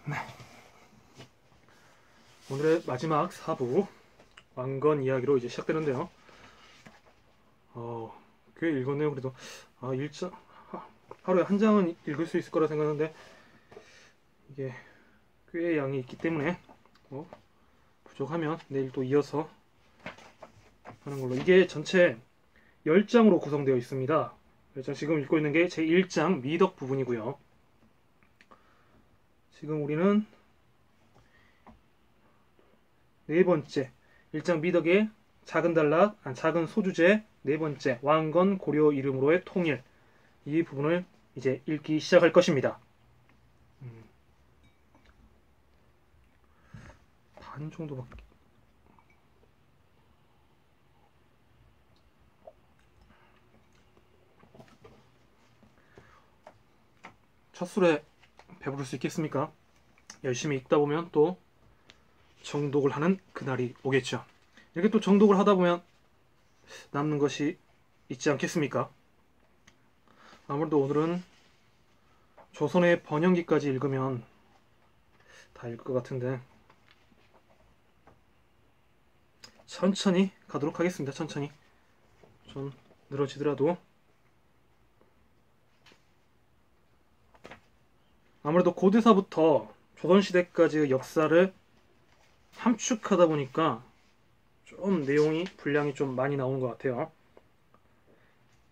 네. 오늘의 마지막 4부 왕건 이야기로 이제 시작되는데요. 꽤 읽었네요. 그래도 일장 하루에 한 장은 읽을 수 있을 거라 생각하는데 이게 꽤 양이 있기 때문에 부족하면 내일 또 이어서 하는 걸로. 이게 전체 10장으로 구성되어 있습니다. 10장, 지금 읽고 있는 게 제 1장 미덕 부분이고요. 지금 우리는 네 번째 1장 미덕의 작은 단락, 작은 소주제, 네 번째 왕건 고려 이름으로의 통일, 이 부분을 이제 읽기 시작할 것입니다. 반 정도밖에. 첫 술에 배부를 수 있겠습니까? 열심히 읽다 보면 또 정독을 하는 그날이 오겠죠. 이렇게 또 정독을 하다 보면 남는 것이 있지 않겠습니까? 아무래도 오늘은 조선의 번영기까지 읽으면 다 읽을 것 같은데 천천히 가도록 하겠습니다. 천천히. 좀 늘어지더라도. 아무래도 고대사부터 조선시대까지의 역사를 함축하다 보니까 좀 내용이 분량이 좀 많이 나오는 것 같아요.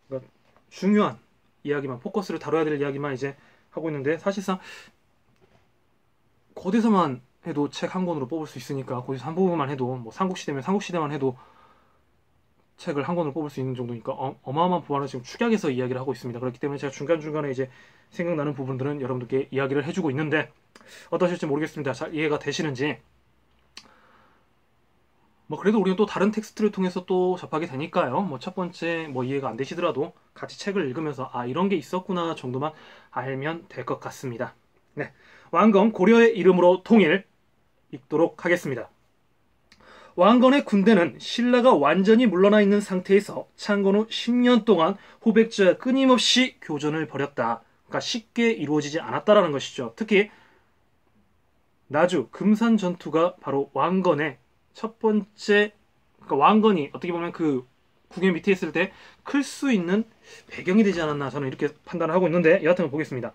그러니까 중요한 이야기만, 포커스를 다뤄야 될 이야기만 이제 하고 있는데, 사실상 고대사만 해도 책 한 권으로 뽑을 수 있으니까, 고대사 한 부분만 해도, 뭐 삼국시대면 삼국시대만 해도 책을 한 권으로 뽑을 수 있는 정도니까 어마어마한 부분을 지금 축약해서 이야기를 하고 있습니다. 그렇기 때문에 제가 중간중간에 이제 생각나는 부분들은 여러분들께 이야기를 해주고 있는데 어떠실지 모르겠습니다. 잘 이해가 되시는지. 뭐 그래도 우리는 또 다른 텍스트를 통해서 또 접하게 되니까요. 뭐 첫 번째 뭐 이해가 안 되시더라도 같이 책을 읽으면서 이런 게 있었구나 정도만 알면 될 것 같습니다. 네, 왕건 고려의 이름으로 통일 읽도록 하겠습니다. 왕건의 군대는 신라가 완전히 물러나 있는 상태에서 창건 후 10년 동안 후백제와 끊임없이 교전을 벌였다. 그러니까 쉽게 이루어지지 않았다라는 것이죠. 특히 나주 금산 전투가 바로 왕건의 첫 번째, 그러니까 왕건이 어떻게 보면 그 궁의 밑에 있을 때 클 수 있는 배경이 되지 않았나, 저는 이렇게 판단을 하고 있는데, 여하튼 보겠습니다.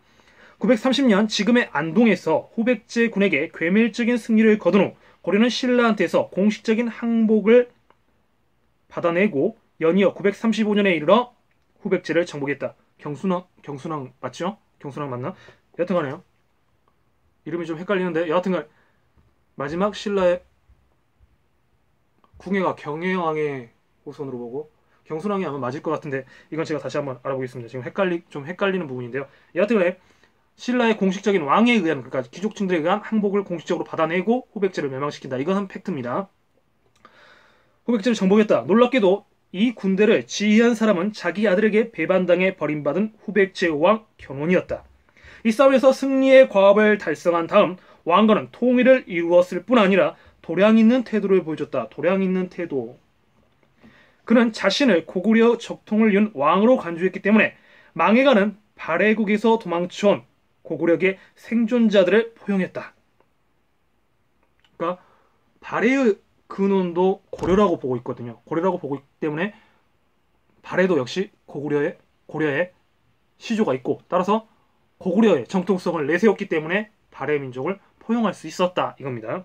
930년 지금의 안동에서 후백제 군에게 괴멸적인 승리를 거둔 후 고려는 신라한테서 공식적인 항복을 받아내고 연이어 935년에 이르러 후백제를 정복했다. 경순왕 맞죠? 경순왕 맞나? 여하튼간에요. 이름이 좀 헷갈리는데, 여하튼간 마지막 신라의 궁예가 경혜왕의 후손으로 보고 경순왕이 아마 맞을 것 같은데, 이건 제가 다시 한번 알아보겠습니다. 지금 좀 헷갈리는 부분인데요. 여하튼간에 신라의 공식적인 왕에 의한, 그러니까 귀족층들에 의한 항복을 공식적으로 받아내고 후백제를 멸망시킨다. 이건 한 팩트입니다. 후백제를 정복했다. 놀랍게도 이 군대를 지휘한 사람은 자기 아들에게 배반당해 버림받은 후백제 왕 견훤이었다. 이 싸움에서 승리의 과업을 달성한 다음 왕건은 통일을 이루었을 뿐 아니라 도량 있는 태도를 보여줬다. 도량 있는 태도. 그는 자신을 고구려 적통을 이룬 왕으로 간주했기 때문에 망해가는 발해국에서 도망쳐온 고구려의 생존자들을 포용했다. 그러니까 발해의 근원도 고려라고 보고 있거든요. 고려라고 보고 있기 때문에 발해도 역시 고려의 시조가 있고, 따라서 고구려의 정통성을 내세웠기 때문에 발해 민족을 포용할 수 있었다, 이겁니다.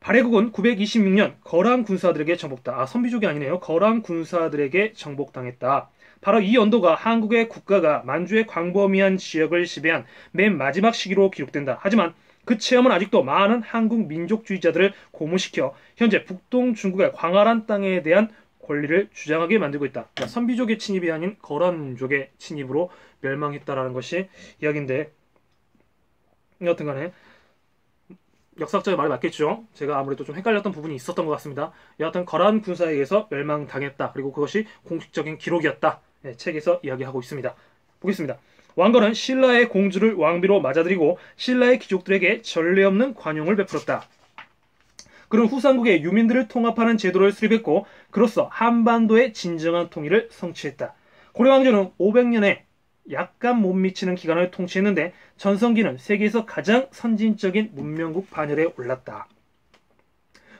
발해국은 926년 거란 군사들에게 정복다. 선비족이 아니네요. 거란 군사들에게 정복당했다. 바로 이 연도가 한국의 국가가 만주의 광범위한 지역을 지배한 맨 마지막 시기로 기록된다. 하지만 그 체험은 아직도 많은 한국 민족주의자들을 고무시켜 현재 북동 중국의 광활한 땅에 대한 권리를 주장하게 만들고 있다. 그러니까 선비족의 침입이 아닌 거란족의 침입으로 멸망했다라는 것이 이야기인데, 여하튼간에 역사학자의 말이 맞겠죠. 제가 아무래도 좀 헷갈렸던 부분이 있었던 것 같습니다. 여하튼 거란 군사에 의해서 멸망당했다. 그리고 그것이 공식적인 기록이었다. 네, 책에서 이야기하고 있습니다. 보겠습니다. 왕건은 신라의 공주를 왕비로 맞아들이고 신라의 귀족들에게 전례 없는 관용을 베풀었다. 그는 후삼국의 유민들을 통합하는 제도를 수립했고 그로써 한반도의 진정한 통일을 성취했다. 고려왕조는 500년의 약간 못 미치는 기간을 통치했는데 전성기는 세계에서 가장 선진적인 문명국 반열에 올랐다.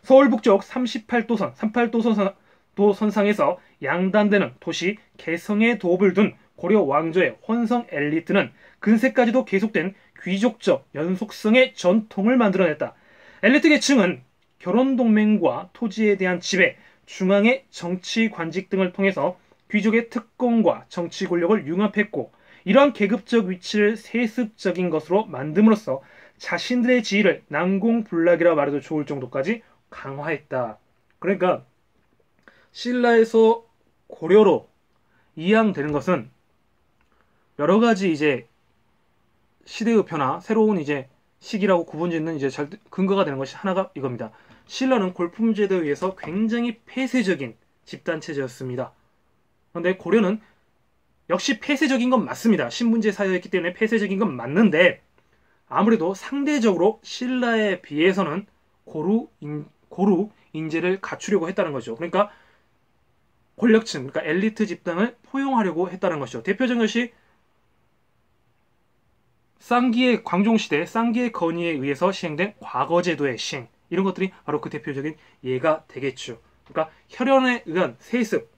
서울 북쪽 38도선상에서 양단되는 도시 개성에 도읍을 둔 고려 왕조의 혼성 엘리트는 근세까지도 계속된 귀족적 연속성의 전통을 만들어냈다. 엘리트 계층은 결혼동맹과 토지에 대한 지배, 중앙의 정치 관직 등을 통해서 귀족의 특권과 정치 권력을 융합했고 이러한 계급적 위치를 세습적인 것으로 만듦으로써 자신들의 지위를 난공불락이라 말해도 좋을 정도까지 강화했다. 그러니까 신라에서 고려로 이양되는 것은 여러 가지 이제 시대의 변화, 새로운 이제 시기라고 구분짓는 이제 근거가 되는 것이 하나가 이겁니다. 신라는 골품제도에 의해서 굉장히 폐쇄적인 집단 체제였습니다. 그런데 고려는 역시 폐쇄적인 건 맞습니다. 신분제 사회였기 때문에 폐쇄적인 건 맞는데 아무래도 상대적으로 신라에 비해서는 고루 인재를 갖추려고 했다는 거죠. 그러니까 권력층, 그러니까 엘리트 집단을 포용하려고 했다는 것이죠. 대표적인 것이 쌍기의 광종시대 쌍기의 건의에 의해서 시행된 과거제도의 시행, 이런 것들이 바로 그 대표적인 예가 되겠죠. 그러니까 혈연에 의한 세습,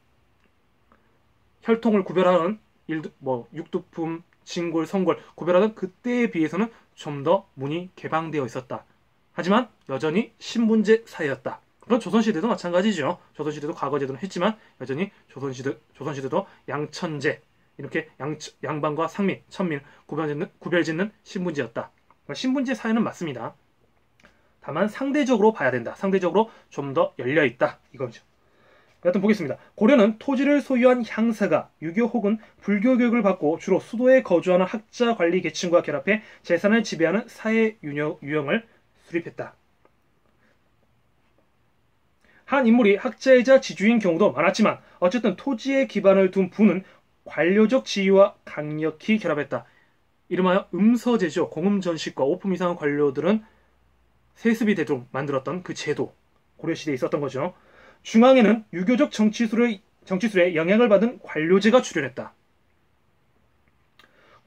혈통을 구별하는 육두품, 진골, 성골 구별하는 그때에 비해서는 좀 더 문이 개방되어 있었다. 하지만 여전히 신분제 사회였다. 그건 조선시대도 마찬가지죠. 조선시대도 과거제도는 했지만 여전히 조선시대도 양천제, 이렇게 양반과 상민, 천민 구별짓는 신분제였다. 신분제 사회는 맞습니다. 다만 상대적으로 봐야 된다. 상대적으로 좀 더 열려있다. 이거죠. 여하튼 보겠습니다. 고려는 토지를 소유한 향사가 유교 혹은 불교 교육을 받고 주로 수도에 거주하는 학자 관리 계층과 결합해 재산을 지배하는 사회 유형을 수립했다. 한 인물이 학자이자 지주인 경우도 많았지만 어쨌든 토지에 기반을 둔 부는 관료적 지위와 강력히 결합했다. 이름하여 음서제죠. 공음전식과 5품 이상의 관료들은 세습이 되도록 만들었던 그 제도, 고려시대에 있었던 거죠. 중앙에는 유교적 정치술에 영향을 받은 관료제가 출현했다.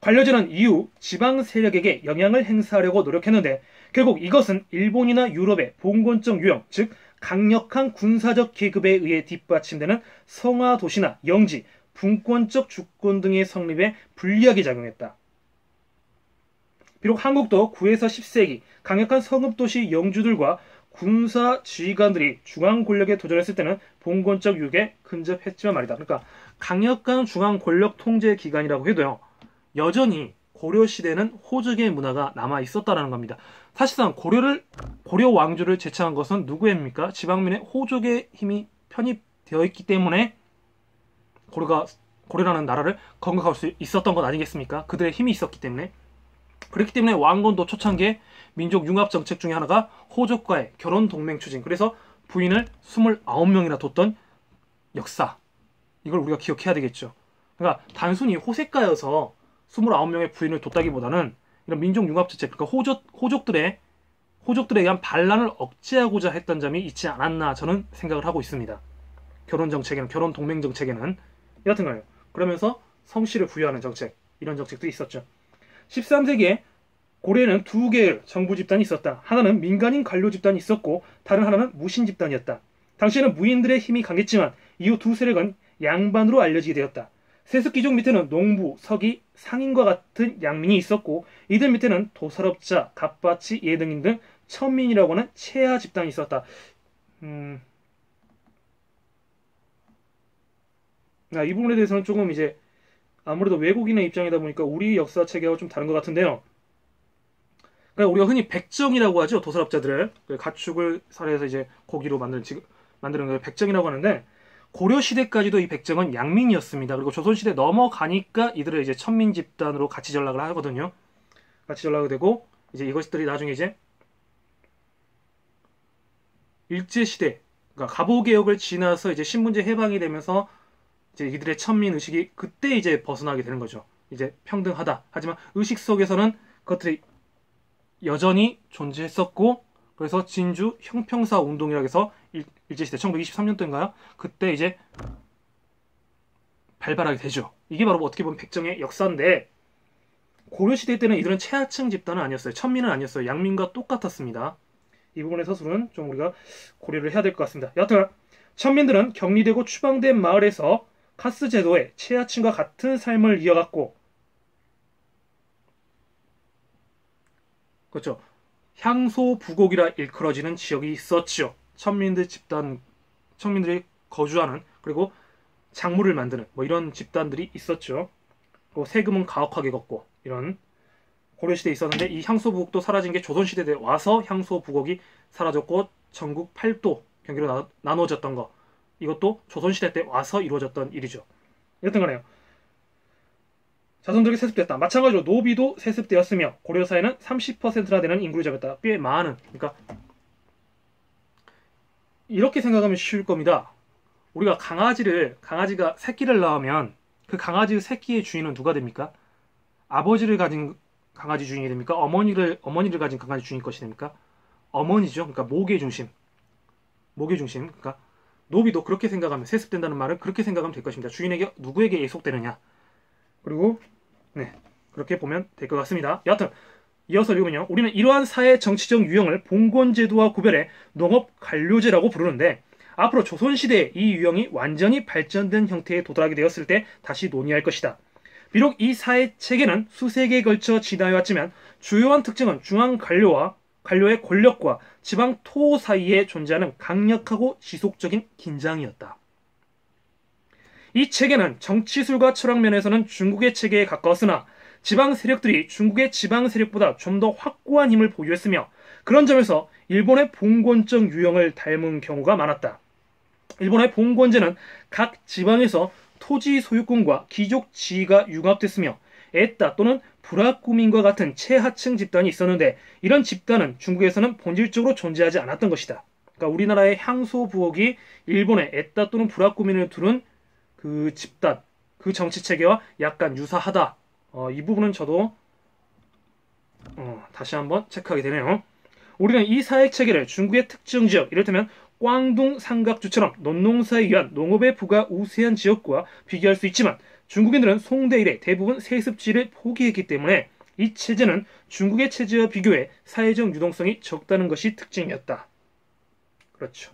관료제는 이후 지방 세력에게 영향을 행사하려고 노력했는데 결국 이것은 일본이나 유럽의 봉건적 유형, 즉 강력한 군사적 계급에 의해 뒷받침되는 성화도시나 영지, 분권적 주권 등의 성립에 불리하게 작용했다. 비록 한국도 9에서 10세기 강력한 성읍도시 영주들과 군사 지휘관들이 중앙 권력에 도전했을 때는 봉건적 유격에 근접했지만 말이다. 그러니까 강력한 중앙 권력 통제 기관이라고 해도요, 여전히 고려 시대는 호족의 문화가 남아 있었다라는 겁니다. 사실상 고려 왕조를 제창한 것은 누구입니까? 지방민의 호족의 힘이 편입되어 있기 때문에 고려라는 나라를 건국할 수 있었던 것 아니겠습니까? 그들의 힘이 있었기 때문에. 그렇기 때문에 왕건도 초창기에 민족 융합 정책 중에 하나가 호족과의 결혼 동맹 추진. 그래서 부인을 29명이나 뒀던 역사. 이걸 우리가 기억해야 되겠죠. 그러니까 단순히 호색가여서 29명의 부인을 뒀다기보다는 이런 민족 융합 정책, 그러니까 호족들에 의한 반란을 억제하고자 했던 점이 있지 않았나 저는 생각을 하고 있습니다. 결혼 동맹 정책에는 여하튼간요. 그러면서 성씨를 부여하는 정책, 이런 정책도 있었죠. 13세기에 고려에는 두 개의 정부 집단이 있었다. 하나는 민간인 관료 집단이 있었고 다른 하나는 무신 집단이었다. 당시에는 무인들의 힘이 강했지만 이후 두 세력은 양반으로 알려지게 되었다. 세습귀족 밑에는 농부, 서기, 상인과 같은 양민이 있었고 이들 밑에는 도살업자, 갑바치, 예등인 등 천민이라고 하는 체하 집단이 있었다. 이 부분에 대해서는 조금 이제 아무래도 외국인의 입장이다 보니까 우리 역사 체계와 좀 다른 것 같은데요. 그러니까 우리가 흔히 백정이라고 하죠. 도살업자들을 가축을 살해해서 이제 고기로 만드는 걸 백정이라고 하는데 고려 시대까지도 이 백정은 양민이었습니다. 그리고 조선 시대 넘어가니까 이들을 이제 천민 집단으로 같이 전락을 하거든요. 같이 전락이 되고 이제 이것들이 나중에 이제 일제 시대, 그러니까 갑오 개혁을 지나서 이제 신분제 해방이 되면서 이제 이들의 천민 의식이 그때 이제 벗어나게 되는 거죠. 이제 평등하다. 하지만 의식 속에서는 그것들이 여전히 존재했었고, 그래서 진주 형평사 운동이라고 해서 일제시대 1923년도인가요? 그때 이제 발발하게 되죠. 이게 바로 어떻게 보면 백정의 역사인데, 고려시대 때는 이들은 최하층 집단은 아니었어요. 천민은 아니었어요. 양민과 똑같았습니다. 이 부분의 서술은 좀 우리가 고려를 해야 될 것 같습니다. 여하튼 천민들은 격리되고 추방된 마을에서 카스 제도의 최하층과 같은 삶을 이어갔고, 그렇죠. 향소부곡이라 일컬어지는 지역이 있었죠. 천민들이 거주하는, 그리고 작물을 만드는 뭐 이런 집단들이 있었죠. 그리고 세금은 가혹하게 걷고, 이런 고려시대에 있었는데, 이 향소부곡도 사라진 게 조선시대에 와서 향소부곡이 사라졌고 전국 8도 경기로 나눠졌던 거, 이것도 조선시대 때 와서 이루어졌던 일이죠. 여튼 간에요, 자손들에게 세습되었다. 마찬가지로 노비도 세습되었으며 고려 사회는 30%나 되는 인구를 잡았다. 꽤 많은, 그러니까 이렇게 생각하면 쉬울 겁니다. 우리가 강아지가 새끼를 낳으면 그 강아지 새끼의 주인은 누가 됩니까? 아버지를 가진 강아지 주인이 됩니까? 어머니를 가진 강아지 주인 것이 됩니까? 어머니죠. 그러니까 목의 중심. 그러니까 노비도 그렇게 생각하면, 세습된다는 말은 그렇게 생각하면 될 것입니다. 주인에게 누구에게 예속되느냐. 그리고 네, 그렇게 보면 될 것 같습니다. 여하튼 이어서 읽으면요, 우리는 이러한 사회 정치적 유형을 봉건제도와 구별해 농업관료제라고 부르는데, 앞으로 조선시대에 이 유형이 완전히 발전된 형태에 도달하게 되었을 때 다시 논의할 것이다. 비록 이 사회 체계는 수세기에 걸쳐 진화해왔지만 주요한 특징은 관료의 권력과 지방 토 사이에 존재하는 강력하고 지속적인 긴장이었다. 이 체계는 정치술과 철학 면에서는 중국의 체계에 가까웠으나 지방 세력들이 중국의 지방 세력보다 좀 더 확고한 힘을 보유했으며, 그런 점에서 일본의 봉건적 유형을 닮은 경우가 많았다. 일본의 봉건제는 각 지방에서 토지 소유권과 귀족 지위가 융합됐으며 에따 또는 브라꾸민과 같은 최하층 집단이 있었는데, 이런 집단은 중국에서는 본질적으로 존재하지 않았던 것이다. 그러니까 우리나라의 향소부엌이 일본의 에따 또는 브라꾸민을 두른 그 집단, 그 정치체계와 약간 유사하다. 이 부분은 저도 다시 한번 체크하게 되네요. 우리는 이 사회체계를 중국의 특정 지역, 이를테면 꽝둥 삼각주처럼 논농사에 의한 농업의 부가 우세한 지역과 비교할 수 있지만, 중국인들은 송대 이래 대부분 세습지를 포기했기 때문에 이 체제는 중국의 체제와 비교해 사회적 유동성이 적다는 것이 특징이었다. 그렇죠.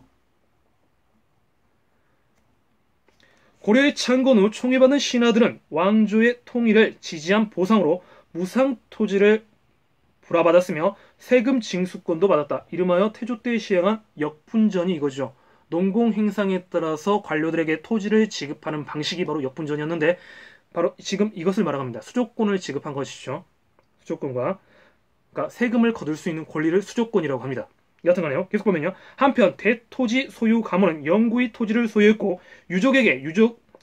고려의 창건 후 총애받은 신하들은 왕조의 통일을 지지한 보상으로 무상 토지를 불화받았으며 세금 징수권도 받았다. 이름하여 태조 때 시행한 역분전이 이거죠. 농공행상에 따라서 관료들에게 토지를 지급하는 방식이 바로 역분전이었는데, 바로 지금 이것을 말합니다. 수조권을 지급한 것이죠. 수조권과, 그러니까 세금을 거둘 수 있는 권리를 수조권이라고 합니다. 여튼간에요, 계속 보면요, 한편 대토지 소유 가문은 영구히 토지를 소유했고 유족에게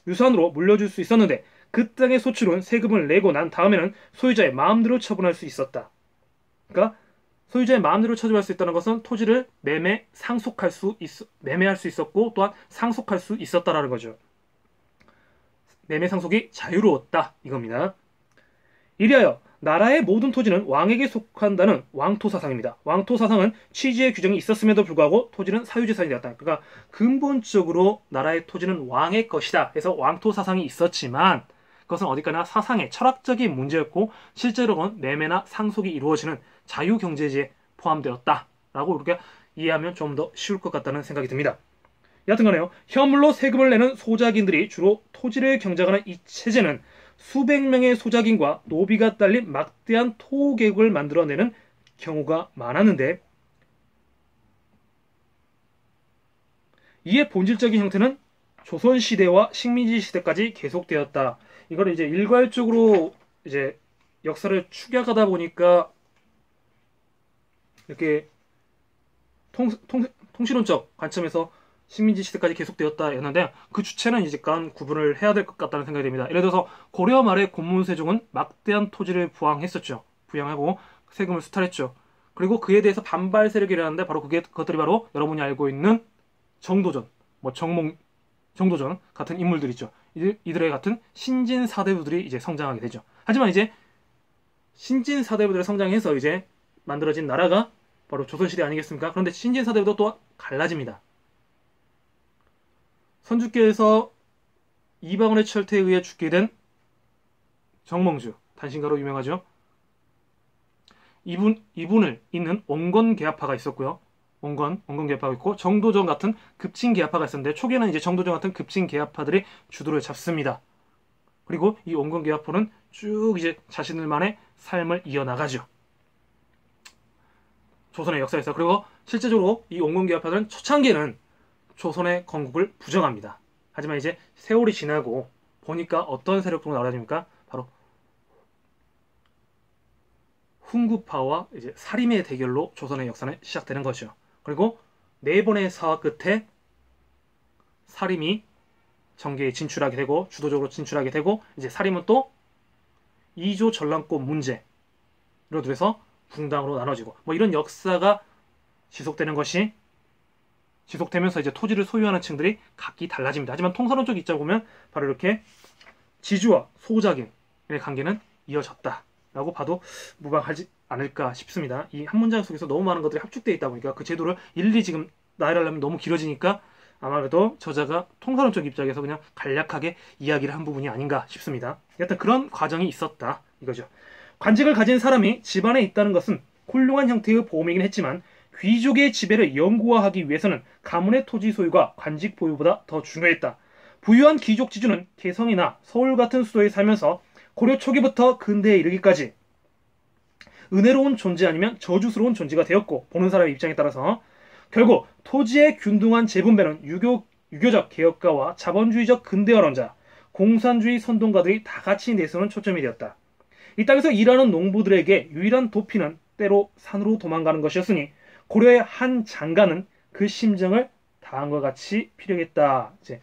유산으로 물려줄 수 있었는데, 그 땅의 소출은 세금을 내고 난 다음에는 소유자의 마음대로 처분할 수 있었다. 그러니까 소유자의 마음대로 처분할 수 있다는 것은 토지를 매매할 수 있었고, 또한 상속할 수 있었다라는 거죠. 매매 상속이 자유로웠다, 이겁니다. 이리하여 나라의 모든 토지는 왕에게 속한다는 왕토사상입니다. 왕토사상은 취지의 규정이 있었음에도 불구하고 토지는 사유재산이 되었다. 그러니까 근본적으로 나라의 토지는 왕의 것이다 해서 왕토사상이 있었지만, 그것은 어디까지나 사상의 철학적인 문제였고 실제로는 매매나 상속이 이루어지는 자유경제지에 포함되었다라고 우리가 이해하면 좀 더 쉬울 것 같다는 생각이 듭니다. 여하튼간에요, 현물로 세금을 내는 소작인들이 주로 토지를 경작하는 이 체제는 수백 명의 소작인과 노비가 딸린 막대한 토계획을 만들어내는 경우가 많았는데, 이의 본질적인 형태는 조선시대와 식민지 시대까지 계속되었다. 이걸 이제 일괄적으로 이제 역사를 축약하다 보니까 이렇게 통신론적 관점에서 식민지 시대까지 계속되었다였는데, 그 주체는 이제 간 구분을 해야 될 것 같다는 생각이 듭니다. 예를 들어서 고려 말에 곤문세종은 막대한 토지를 부양하고 세금을 수탈했죠. 그리고 그에 대해서 반발 세력이 일어났는데, 바로 그것들이 바로 여러분이 알고 있는 정도전, 정도전 같은 인물들이죠. 이들의 같은 신진 사대부들이 이제 성장하게 되죠. 하지만 이제 신진 사대부들이 성장해서 이제 만들어진 나라가 바로 조선시대 아니겠습니까? 그런데 신진 사대부도 또 갈라집니다. 선주께서 이방원의 철퇴에 의해 죽게 된 정몽주 단신가로 유명하죠. 이분을 잇는 온건계합파가 있었고요. 온건계합파가 있고 정도전 같은 급진계합파가 있었는데 초기에는 이제 정도전 같은 급진계합파들이 주도를 잡습니다. 그리고 이 온건계합파는 쭉 이제 자신들만의 삶을 이어나가죠. 조선의 역사에서. 그리고 실제적으로 이 온건계합파들은 초창기에는 조선의 건국을 부정합니다. 하지만 이제 세월이 지나고 보니까 어떤 세력으로 나눠집니까? 바로 훈구파와 이제 사림의 대결로 조선의 역사는 시작되는 거죠. 그리고 네 번의 사화 끝에 사림이 정계에 진출하게 되고 주도적으로 진출하게 되고 이제 사림은 또 이조 전랑권 문제로 돼서 붕당으로 나눠지고 뭐 이런 역사가 지속되면서 이제 토지를 소유하는 층들이 각기 달라집니다. 하지만 통선원적 입장 보면 바로 이렇게 지주와 소작인의 관계는 이어졌다라고 봐도 무방하지 않을까 싶습니다. 이 한 문장 속에서 너무 많은 것들이 합축되어 있다 보니까 그 제도를 일일이 지금 나열하려면 너무 길어지니까 아마도 저자가 통선원적 입장에서 그냥 간략하게 이야기를 한 부분이 아닌가 싶습니다. 여튼 그런 과정이 있었다 이거죠. 관직을 가진 사람이 집안에 있다는 것은 훌륭한 형태의 보험이긴 했지만 귀족의 지배를 영구화하기 위해서는 가문의 토지 소유가 관직 보유보다 더 중요했다. 부유한 귀족 지주는 개성이나 서울 같은 수도에 살면서 고려 초기부터 근대에 이르기까지 은혜로운 존재 아니면 저주스러운 존재가 되었고 보는 사람의 입장에 따라서 결국 토지의 균등한 재분배는 유교적 개혁가와 자본주의적 근대화론자, 공산주의 선동가들이 다 같이 내세우는 초점이 되었다. 이 땅에서 일하는 농부들에게 유일한 도피는 때로 산으로 도망가는 것이었으니 고려의 한 장가는 그 심정을 다음과 같이 피력했다. 이제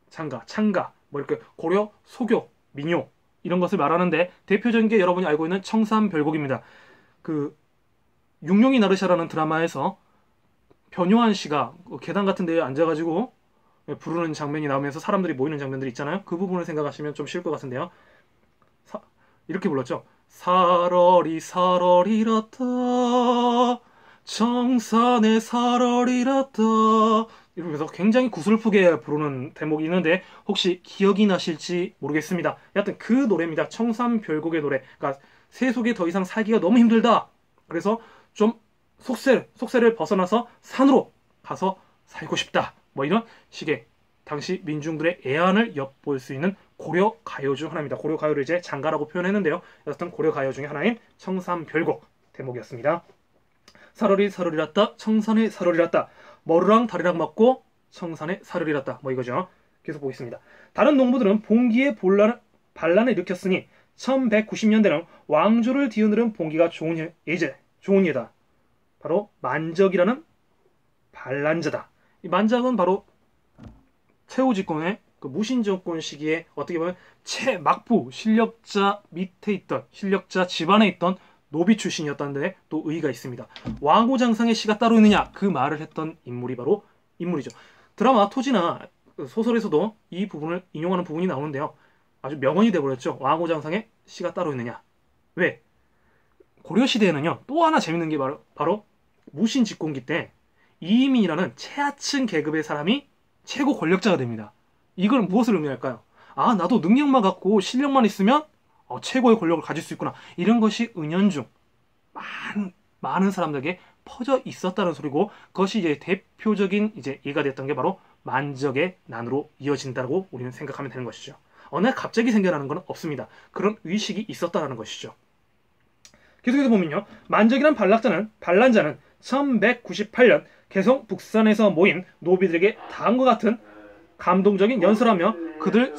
창가, 뭐 이렇게 고려 소교, 민요 이런 것을 말하는데 대표적인 게 여러분이 알고 있는 청산별곡입니다. 그 육룡이 나르샤라는 드라마에서 변요한 씨가 계단 같은 데에 앉아가지고 부르는 장면이 나오면서 사람들이 모이는 장면들이 있잖아요. 그 부분을 생각하시면 좀 쉬울 것 같은데요. 이렇게 불렀죠. 사러리 사러리라따 청산의 사러리라따 이러면서 굉장히 구슬프게 부르는 대목이 있는데 혹시 기억이 나실지 모르겠습니다. 여하튼 그 노래입니다. 청산별곡의 노래. 그러니까 세속에 더 이상 살기가 너무 힘들다. 그래서 좀 속세를 벗어나서 산으로 가서 살고 싶다. 뭐 이런 식의 당시 민중들의 애안을 엿볼 수 있는 고려 가요 중 하나입니다. 고려 가요를 이제 장가라고 표현했는데요. 여하튼 고려 가요 중에 하나인 청산별곡 대목이었습니다. 사러리 사러리랐다 청산에 사러리랐다 머루랑 다리랑 맞고 청산에 사러리랐다 뭐 이거죠. 계속 보겠습니다. 다른 농부들은 봉기에 반란을 일으켰으니 1190년대는 왕조를 뒤흔드는 봉기가 좋은 예다. 바로 만적이라는 반란자다. 이 만작은 바로 최후 집권의 그 무신정권 시기에 어떻게 보면 최막부 실력자 밑에 있던 실력자 집안에 있던 노비 출신이었다는데 또 의의가 있습니다. 왕호장상의 시가 따로 있느냐 그 말을 했던 인물이 바로 인물이죠. 드라마 토지나 소설에서도 이 부분을 인용하는 부분이 나오는데요. 아주 명언이 돼버렸죠. 왕호장상의 시가 따로 있느냐. 왜? 고려시대에는요 또 하나 재밌는 게 바로 무신집권기 때 이민이라는 최하층 계급의 사람이 최고 권력자가 됩니다. 이걸 무엇을 의미할까요? 아 나도 능력만 갖고 실력만 있으면 최고의 권력을 가질 수 있구나. 이런 것이 은연중 많은 사람들에게 퍼져 있었다는 소리고 그것이 이제 대표적인 이제 예가 됐던 게 바로 만적의 난으로 이어진다고 우리는 생각하면 되는 것이죠. 어느 날 갑자기 생겨나는 건 없습니다. 그런 의식이 있었다는 것이죠. 계속해서 보면요. 만적이란 반란자는 1198년 개성 북산에서 모인 노비들에게 다음과 같은 감동적인 연설하며 그들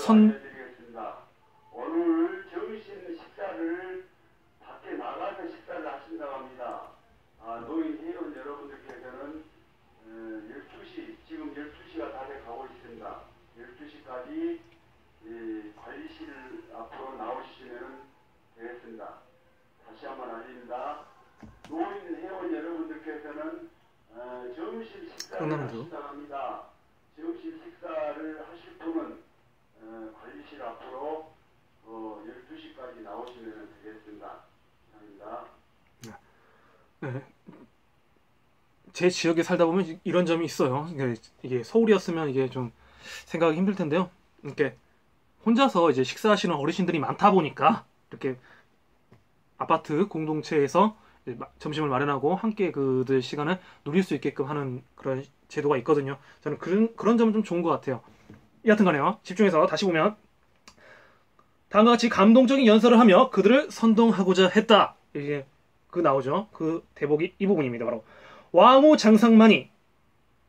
오늘 점심 식사를 밖에 나가서 식사를 하신다고 합니다. 노인 회원 여러분들께서는 12시, 지금 12시가 다 돼가고 있습니다. 12시까지 관리실 앞으로 나오시면 되겠습니다. 다시 한번 알립니다. 노인 회원 여러분들께서는 점심 식사를 하신다고 합니다. 점심 식사를 하실 분은 관리실 앞으로 12시까지 나오시면 되겠습니다. 감사합니다. 네. 제 지역에 살다 보면 이런 점이 있어요. 이게 서울이었으면 이게 좀 생각하기 힘들 텐데요. 이렇게 혼자서 이제 식사하시는 어르신들이 많다 보니까 이렇게 아파트 공동체에서 점심을 마련하고 함께 그들 시간을 누릴 수 있게끔 하는 그런 제도가 있거든요. 저는 그런 점은 좀 좋은 것 같아요. 여하튼 간에요. 집중해서 다시 보면 다음과 같이 감동적인 연설을 하며 그들을 선동하고자 했다. 이게 나오죠. 그 대목이 이 부분입니다. 바로 왕후 장상만이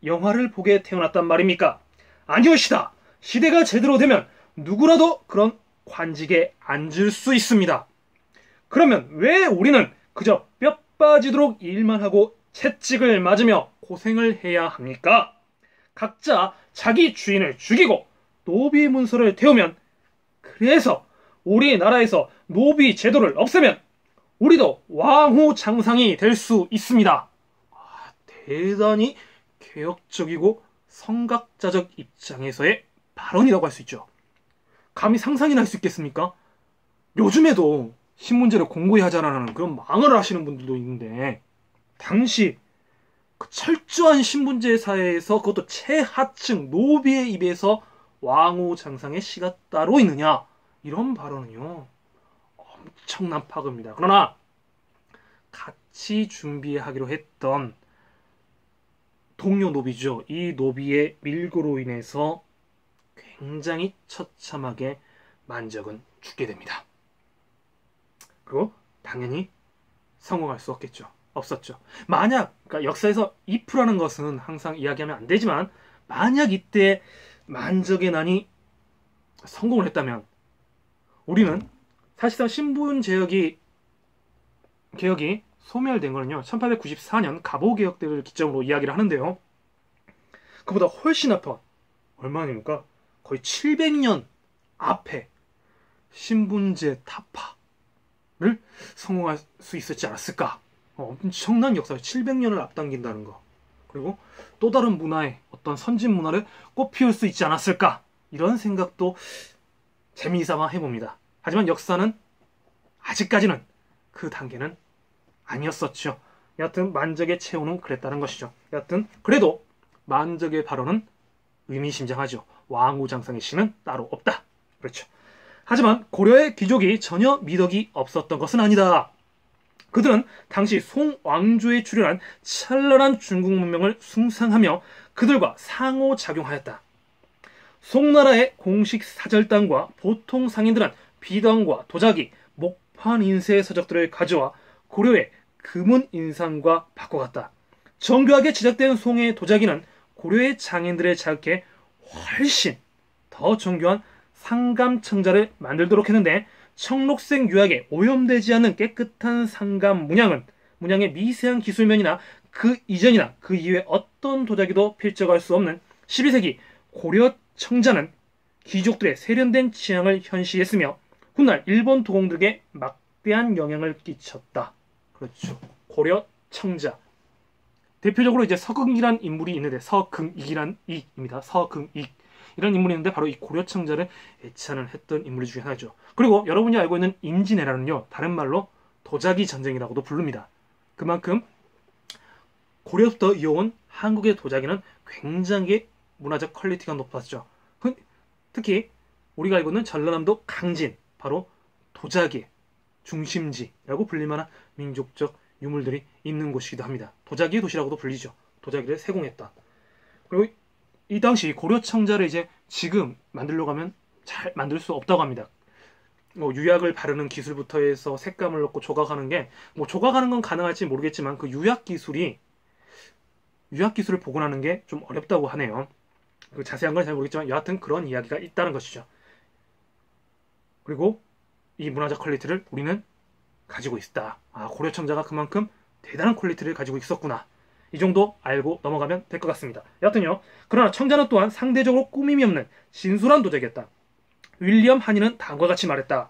영화를 보게 태어났단 말입니까? 아니오시다. 시대가 제대로 되면 누구라도 그런 관직에 앉을 수 있습니다. 그러면 왜 우리는 그저 뼈 빠지도록 일만 하고 채찍을 맞으며 고생을 해야 합니까? 각자 자기 주인을 죽이고 노비 문서를 태우면, 그래서 우리나라에서 노비 제도를 없애면 우리도 왕후 장상이 될 수 있습니다. 대단히 개혁적이고 성각자적 입장에서의 발언이라고 할 수 있죠. 감히 상상이나 할 수 있겠습니까? 요즘에도 신문제를 공고히 하자라는 그런 망언을 하시는 분들도 있는데, 당시 그 철저한 신분제 사회에서 그것도 최하층 노비의 입에서 왕후 장상의 시가 따로 있느냐, 이런 발언은요 엄청난 파급입니다. 그러나 같이 준비하기로 했던 동료 노비죠. 이 노비의 밀고로 인해서 굉장히 처참하게 만적은 죽게 됩니다. 그리고 당연히 성공할 수 없었죠. 만약, 그러니까 역사에서 if라는 것은 항상 이야기하면 안 되지만, 만약 이때 만적의 난이 성공을 했다면 우리는 사실상 신분 개혁이 소멸된 거는요 1894년 갑오개혁 때를 기점으로 이야기를 하는데요, 그보다 훨씬 앞에 얼마입니까? 거의 700년 앞에 신분제 타파를 성공할 수 있었지 않았을까. 엄청난 역사, 700년을 앞당긴다는 거, 그리고 또 다른 문화의 어떤 선진 문화를 꽃피울 수 있지 않았을까, 이런 생각도 재미삼아 해봅니다. 하지만 역사는 아직까지는 그 단계는 아니었었죠. 여하튼 만적의 체온은 그랬다는 것이죠. 여하튼 그래도 만적의 발언은 의미심장하죠. 왕후 장상의 시는 따로 없다. 그렇죠. 하지만 고려의 귀족이 전혀 미덕이 없었던 것은 아니다. 그들은 당시 송왕조에 출현한 찬란한 중국 문명을 숭상하며 그들과 상호작용하였다. 송나라의 공식 사절단과 보통 상인들은 비단과 도자기, 목판 인쇄 서적들을 가져와 고려의 금은 인상과 바꿔갔다. 정교하게 제작된 송의 도자기는 고려의 장인들의 자극에 훨씬 더 정교한 상감청자를 만들도록 했는데, 청록색 유약에 오염되지 않는 깨끗한 상감 문양의 미세한 기술면이나 그 이전이나 그 이후의 어떤 도자기도 필적할 수 없는 12세기 고려 청자는 귀족들의 세련된 취향을 현시했으며 훗날 일본 도공들에게 막대한 영향을 끼쳤다. 그렇죠. 고려 청자. 대표적으로 이제 서극이란 인물이 있는데, 서긍익이란 이입니다. 서긍익. 이런 인물이 있는데 바로 이 고려 청자를 애찬을 했던 인물 중에 하나죠. 그리고 여러분이 알고 있는 임진왜란은요, 다른 말로 도자기 전쟁이라고도 부릅니다. 그만큼 고려부터 이어온 한국의 도자기는 굉장히 문화적 퀄리티가 높았죠. 특히 우리가 알고 있는 전라남도 강진, 바로 도자기의 중심지라고 불릴만한 민족적 유물들이 있는 곳이기도 합니다. 도자기의 도시라고도 불리죠. 도자기를 세공했다. 그리고 이 당시 고려 청자를 이제 지금 만들려고 하면 잘 만들 수 없다고 합니다. 유약을 바르는 기술부터 해서 색감을 넣고 조각하는 게, 조각하는 건 가능할지 모르겠지만 그 유약 기술을 복원하는 게 좀 어렵다고 하네요. 그 자세한 건 잘 모르겠지만 여하튼 그런 이야기가 있다는 것이죠. 그리고 이 문화적 퀄리티를 우리는 가지고 있다. 고려 청자가 그만큼 대단한 퀄리티를 가지고 있었구나. 이 정도 알고 넘어가면 될 것 같습니다. 여하튼요. 그러나 청자는 또한 상대적으로 꾸밈이 없는 진솔한 도자기였다. 윌리엄 하니는 다음과 같이 말했다.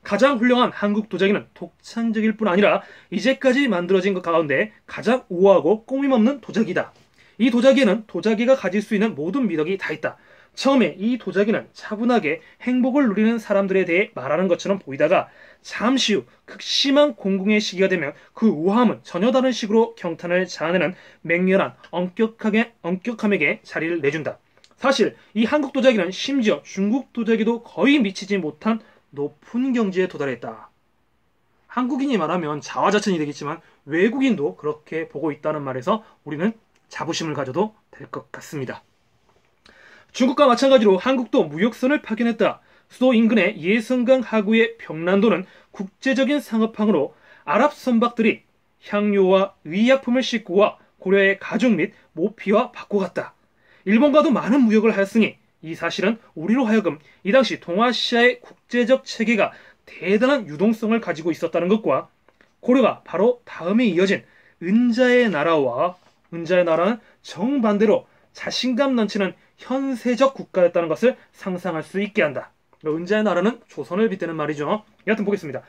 가장 훌륭한 한국 도자기는 독창적일 뿐 아니라 이제까지 만들어진 것 가운데 가장 우아하고 꾸밈없는 도자기다. 이 도자기에는 도자기가 가질 수 있는 모든 미덕이 다 있다. 처음에 이 도자기는 차분하게 행복을 누리는 사람들에 대해 말하는 것처럼 보이다가 잠시 후 극심한 공공의 시기가 되면 그 우아함은 전혀 다른 식으로 경탄을 자아내는 맹렬한 엄격함에게 자리를 내준다. 사실 이 한국 도자기는 심지어 중국 도자기도 거의 미치지 못한 높은 경지에 도달했다. 한국인이 말하면 자화자찬이 되겠지만 외국인도 그렇게 보고 있다는 말에서 우리는 자부심을 가져도 될 것 같습니다. 중국과 마찬가지로 한국도 무역선을 파견했다. 수도 인근의 예성강 하구의 병란도는 국제적인 상업항으로 아랍 선박들이 향료와 의약품을 싣고 와 고려의 가죽 및 모피와 바꿔갔다. 일본과도 많은 무역을 하였으니 이 사실은 우리로 하여금 이 당시 동아시아의 국제적 체계가 대단한 유동성을 가지고 있었다는 것과 고려가 바로 다음에 이어진 은자의 나라는 정반대로 자신감 넘치는 현세적 국가였다는 것을 상상할 수 있게 한다. 은자의 나라는 조선을 빗대는 말이죠. 여하튼 보겠습니다.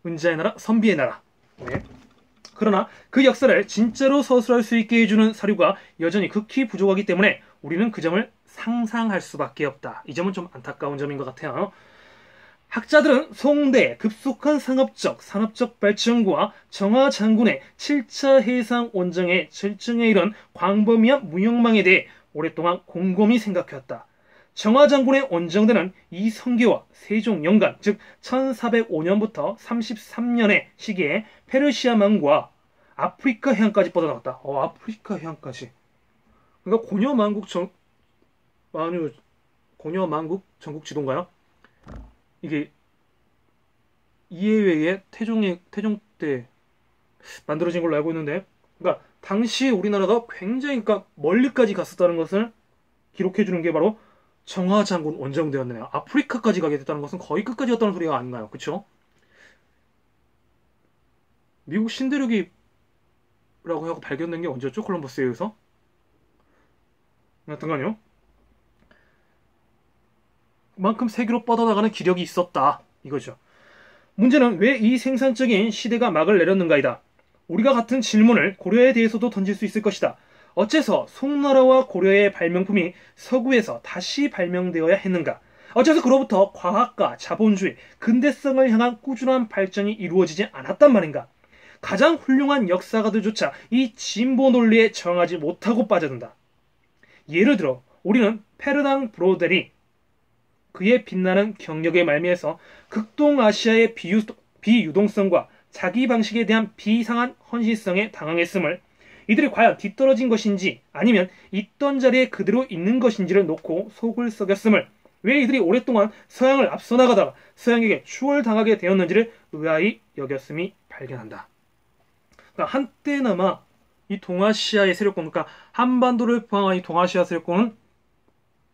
은자의 나라, 선비의 나라. 네. 그러나 그 역사를 진짜로 서술할 수 있게 해주는 사료가 여전히 극히 부족하기 때문에 우리는 그 점을 상상할 수밖에 없다. 이 점은 좀 안타까운 점인 것 같아요. 학자들은 송대의 급속한 산업적 발전과 정화 장군의 7차 해상 원정의 절정에 이른 광범위한 무역망에 대해 오랫동안 곰곰이 생각해왔다. 정화 장군의 원정대는 이 성계와 세종 연간, 즉 1405년부터 33년의 시기에 페르시아망과 아프리카 해안까지 뻗어나갔다. 아프리카 해안까지. 그러니까 고려만국 전국 지도인가요? 이게 이해외에 태종 때 만들어진 걸로 알고 있는데, 그러니까 당시에 우리나라가 굉장히 멀리까지 갔었다는 것을 기록해주는 게 바로 정화장군 원정대였네요. 아프리카까지 가게 됐다는 것은 거의 끝까지 갔다는 소리가 아닌가요? 그쵸? 미국 신대륙이라고 하고 발견된 게 언제였죠? 콜럼버스에 의해서? 여튼간요. 그만큼 세계로 뻗어나가는 기력이 있었다. 이거죠. 문제는 왜 이 생산적인 시대가 막을 내렸는가이다. 우리가 같은 질문을 고려에 대해서도 던질 수 있을 것이다. 어째서 송나라와 고려의 발명품이 서구에서 다시 발명되어야 했는가? 어째서 그로부터 과학과 자본주의, 근대성을 향한 꾸준한 발전이 이루어지지 않았단 말인가? 가장 훌륭한 역사가들조차 이 진보 논리에 정하지 못하고 빠져든다. 예를 들어 우리는 페르낭 브로델이 그의 빛나는 경력의 말미에서 극동아시아의 비유동성과 자기 방식에 대한 비상한 헌신성에 당황했음을, 이들이 과연 뒤떨어진 것인지 아니면 있던 자리에 그대로 있는 것인지를 놓고 속을 썩였음을, 왜 이들이 오랫동안 서양을 앞서 나가다가 서양에게 추월당하게 되었는지를 의아히 여겼음이 발견한다. 그러니까 한때나마 이 동아시아의 세력권, 그러니까 한반도를 포함한 이 동아시아 세력권은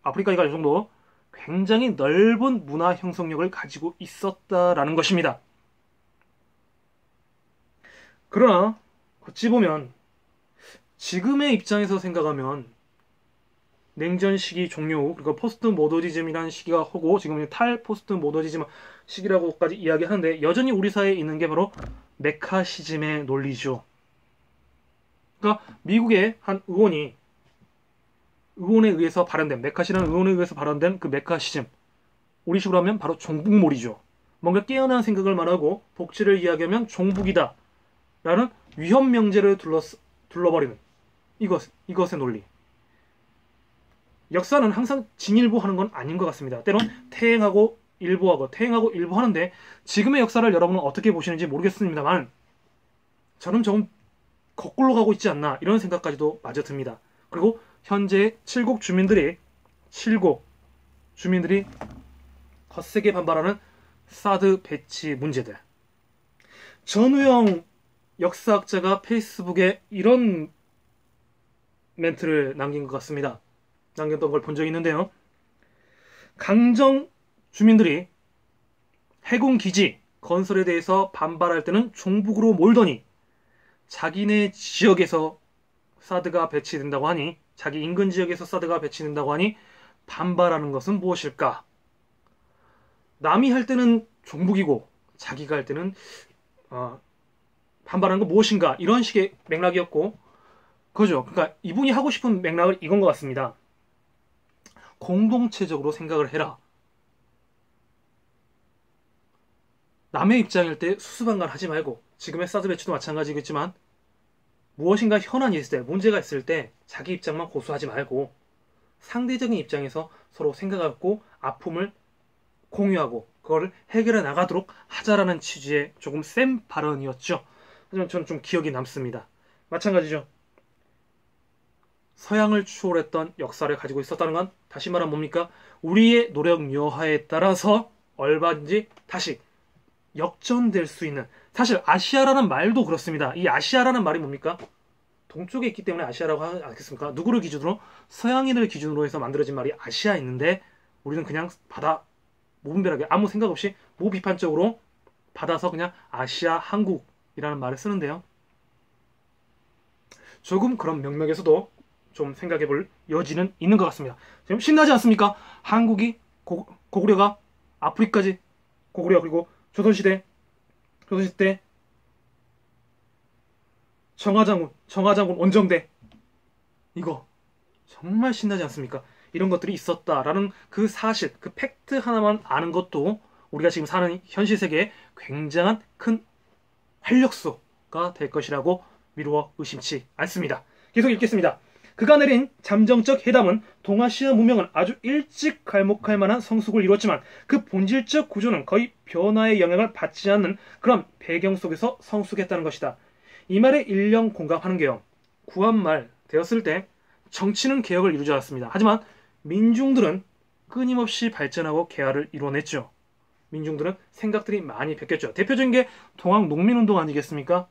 아프리카가 이 정도 굉장히 넓은 문화 형성력을 가지고 있었다라는 것입니다. 그러나 어찌 보면 지금의 입장에서 생각하면 냉전 시기 종료 후, 그리고 포스트 모더니즘이라는 시기가 오고 지금 탈포스트 모더니즘 시기라고까지 이야기하는데, 여전히 우리 사회에 있는 게 바로 메카시즘의 논리죠. 그러니까 미국의 한 의원에 의해서 발현된, 메카시라는 의원에 의해서 발현된 그 메카시즘, 우리식으로 하면 바로 종북몰이죠. 뭔가 깨어난 생각을 말하고 복지를 이야기하면 종북이다 라는 위험 명제를 둘러버리는 이것의 논리. 역사는 항상 진일보하는 건 아닌 것 같습니다. 때론 퇴행하고 일보하는데 지금의 역사를 여러분은 어떻게 보시는지 모르겠습니다만 저는 조금 거꾸로 가고 있지 않나, 이런 생각까지도 마저 듭니다. 그리고 현재 7곡 주민들이 거세게 반발하는 사드 배치 문제들. 전우영 역사학자가 페이스북에 이런 멘트를 남긴 것 같습니다. 남겼던 걸 본 적이 있는데요. 강정 주민들이 해군 기지 건설에 대해서 반발할 때는 종북으로 몰더니 자기네 지역에서 사드가 배치된다고 하니, 자기 인근 지역에서 사드가 배치된다고 하니 반발하는 것은 무엇일까? 남이 할 때는 종북이고 자기가 할 때는 반발하는 건 무엇인가? 이런 식의 맥락이었고, 그죠? 그러니까 이분이 하고 싶은 맥락은 이건 것 같습니다. 공동체적으로 생각을 해라. 남의 입장일 때 수수방관하지 말고, 지금의 사드 배치도 마찬가지겠지만 무엇인가 현안이 있을 때, 문제가 있을 때 자기 입장만 고수하지 말고 상대적인 입장에서 서로 생각하고 아픔을 공유하고 그거를 해결해 나가도록 하자라는 취지의 조금 센 발언이었죠. 하지만 저는 좀 기억이 남습니다. 마찬가지죠. 서양을 추월했던 역사를 가지고 있었다는 건 다시 말하면 뭡니까? 우리의 노력 여하에 따라서 얼마든지 다시 역전될 수 있는, 사실 아시아라는 말도 그렇습니다. 이 아시아라는 말이 뭡니까? 동쪽에 있기 때문에 아시아라고 하지 않겠습니까? 누구를 기준으로? 서양인을 기준으로 해서 만들어진 말이 아시아 있는데 우리는 그냥 무분별하게 아무 생각 없이 무비판적으로 받아서 그냥 아시아 한국이라는 말을 쓰는데요. 조금 그런 명맥에서도 좀 생각해 볼 여지는 있는 것 같습니다. 지금 신나지 않습니까? 한국이 고구려가 아프리카까지 고구려 그리고 조선시대 정화장군 원정대 이거 정말 신나지 않습니까? 이런 것들이 있었다라는 그 사실, 그 팩트 하나만 아는 것도 우리가 지금 사는 현실 세계에 굉장한 큰 활력소가 될 것이라고 미루어 의심치 않습니다. 계속 읽겠습니다. 그가 내린 잠정적 회담은 동아시아 문명은 아주 일찍 갈목할 만한 성숙을 이뤘지만 그 본질적 구조는 거의 변화의 영향을 받지 않는 그런 배경 속에서 성숙했다는 것이다. 이 말에 일령 공감하는 게요. 구한말 되었을 때 정치는 개혁을 이루지 않았습니다. 하지만 민중들은 끊임없이 발전하고 개화를 이뤄냈죠. 민중들은 생각들이 많이 바뀌었죠. 대표적인 게 동학농민운동 아니겠습니까?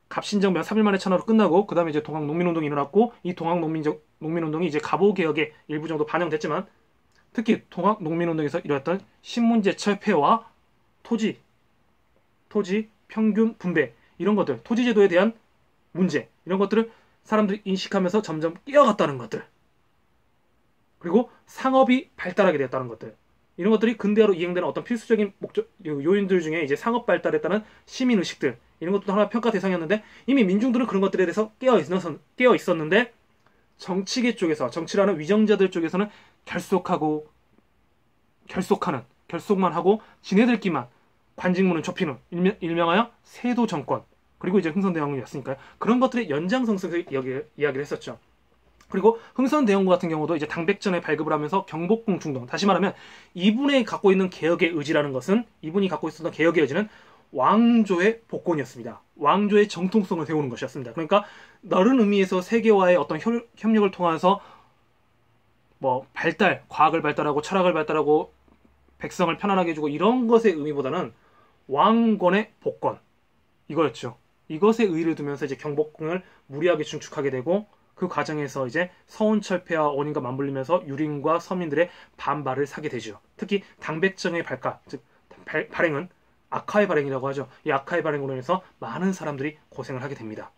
갑신정변 3일 만에 천하로 끝나고 그 다음에 이제 동학농민운동이 일어났고 이 동학농민운동이 이제 갑오개혁의 일부 정도 반영됐지만 특히 동학농민운동에서 일어났던 신문제 철폐와 토지 평균 분배 이런 것들, 토지제도에 대한 문제 이런 것들을 사람들이 인식하면서 점점 깨어갔다는 것들, 그리고 상업이 발달하게 되었다는 것들, 이런 것들이 근대화로 이행되는 어떤 필수적인 요인들 중에 이제 상업 발달했다는 시민의식들 이런 것도 하나 평가 대상이었는데 이미 민중들은 그런 것들에 대해서 깨어 있었는데 정치계 쪽에서 정치라는 위정자들 쪽에서는 결속만 하고 지네들끼만 관직문을 좁히는 일명하여 세도 정권 그리고 이제 흥선대원군이었으니까요. 그런 것들의 연장선상에서 이야기를 했었죠. 그리고 흥선대원군 같은 경우도 이제 당백전에 발급을 하면서 경복궁 중동, 다시 말하면 이분이 갖고 있는 개혁의 의지라는 것은 이분이 갖고 있었던 개혁의 의지는 왕조의 복권이었습니다. 왕조의 정통성을 세우는 것이었습니다. 그러니까 다른 의미에서 세계와의 어떤 협력을 통해서 과학을 발달하고 철학을 발달하고 백성을 편안하게 해주고 이런 것의 의미보다는 왕권의 복권 이거였죠. 이것에 의의를 두면서 이제 경복궁을 무리하게 중축하게 되고 그 과정에서 이제 서운철폐와 원인과 맞물리면서 유린과 서민들의 반발을 사게 되죠. 특히 당백정의 발행은 악화의 발행이라고 하죠. 이 악화의 발행으로 인해서 많은 사람들이 고생을 하게 됩니다.